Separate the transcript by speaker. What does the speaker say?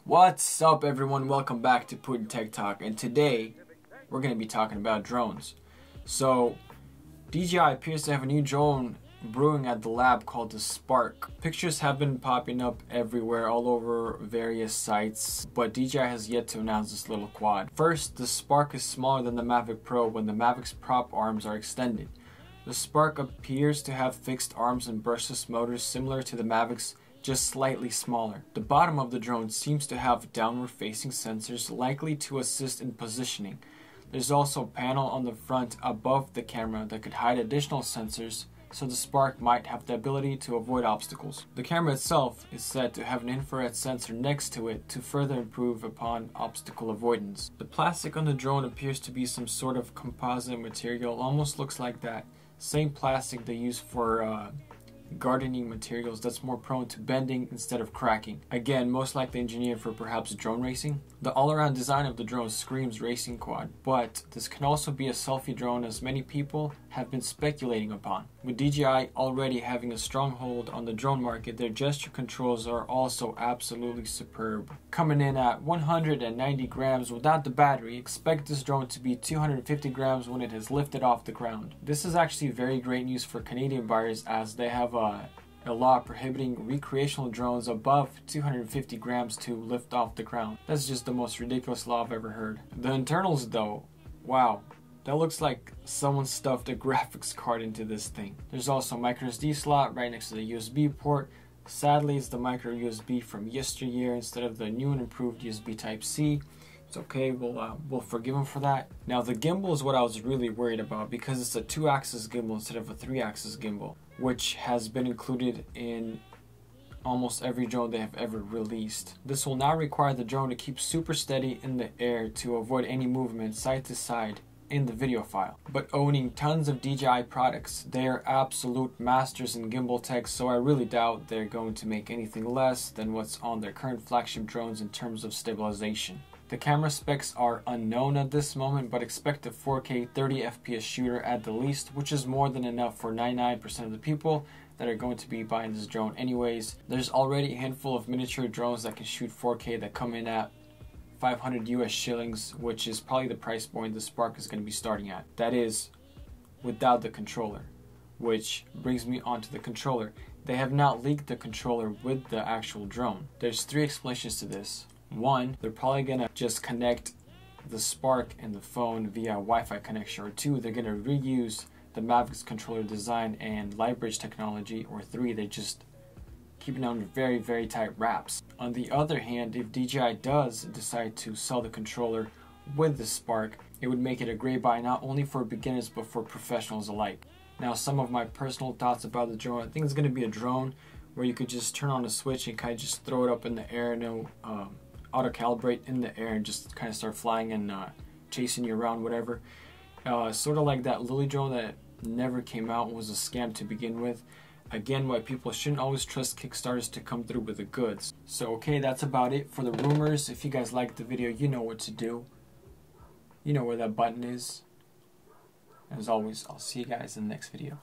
Speaker 1: What's up everyone, welcome back to Putin Tech Talk, and today we're going to be talking about drones. So DJI appears to have a new drone brewing at the lab called the Spark. Pictures have been popping up everywhere, all over various sites, but DJI has yet to announce this little quad. First, the Spark is smaller than the Mavic Pro when the Mavic's prop arms are extended. The Spark appears to have fixed arms and brushless motors similar to the Mavic's, just slightly smaller. The bottom of the drone seems to have downward facing sensors likely to assist in positioning. There's also a panel on the front above the camera that could hide additional sensors, so the Spark might have the ability to avoid obstacles. The camera itself is said to have an infrared sensor next to it to further improve upon obstacle avoidance. The plastic on the drone appears to be some sort of composite material, almost looks like that same plastic they use for gardening materials that's more prone to bending instead of cracking. Again, most likely engineered for perhaps drone racing. The all-around design of the drone screams racing quad, but this can also be a selfie drone, as many people have been speculating upon. With DJI already having a stronghold on the drone market, their gesture controls are also absolutely superb. Coming in at 190 grams without the battery, expect this drone to be 250 grams when it has lifted off the ground. This is actually very great news for Canadian buyers, as they have a law prohibiting recreational drones above 250 grams to lift off the ground. That's just the most ridiculous law I've ever heard. The internals though, wow, that looks like someone stuffed a graphics card into this thing. There's also a micro SD slot right next to the USB port. Sadly, it's the micro USB from yesteryear instead of the new and improved USB Type-C. It's okay, we'll forgive them for that. Now the gimbal is what I was really worried about, because it's a 2-axis gimbal instead of a 3-axis gimbal, which has been included in almost every drone they have ever released. This will now require the drone to keep super steady in the air to avoid any movement side to side in the video file. But owning tons of DJI products, they are absolute masters in gimbal tech, so I really doubt they're going to make anything less than what's on their current flagship drones in terms of stabilization. The camera specs are unknown at this moment, but expect a 4K 30 FPS shooter at the least, which is more than enough for 99% of the people that are going to be buying this drone anyways. There's already a handful of miniature drones that can shoot 4K that come in at 500 US shillings, which is probably the price point the Spark is going to be starting at. That is without the controller, which brings me onto the controller. They have not leaked the controller with the actual drone. There's 3 explanations to this. One, they're probably gonna just connect the Spark and the phone via Wi-Fi connection, or 2, they're gonna reuse the Mavic's controller design and light bridge technology, or 3, they just keep it under very, very tight wraps. On the other hand, if DJI does decide to sell the controller with the Spark, it would make it a great buy not only for beginners but for professionals alike. Now, some of my personal thoughts about the drone: I think it's gonna be a drone where you could just turn on a switch and kind of just throw it up in the air, and it'll auto calibrate in the air and just kind of start flying and chasing you around, whatever. Sort of like that Lily drone that never came out and was a scam to begin with. Again, why people shouldn't always trust Kickstarters to come through with the goods. So okay, that's about it for the rumors. If you guys liked the video, you know what to do. You know where that button is. As always, I'll see you guys in the next video.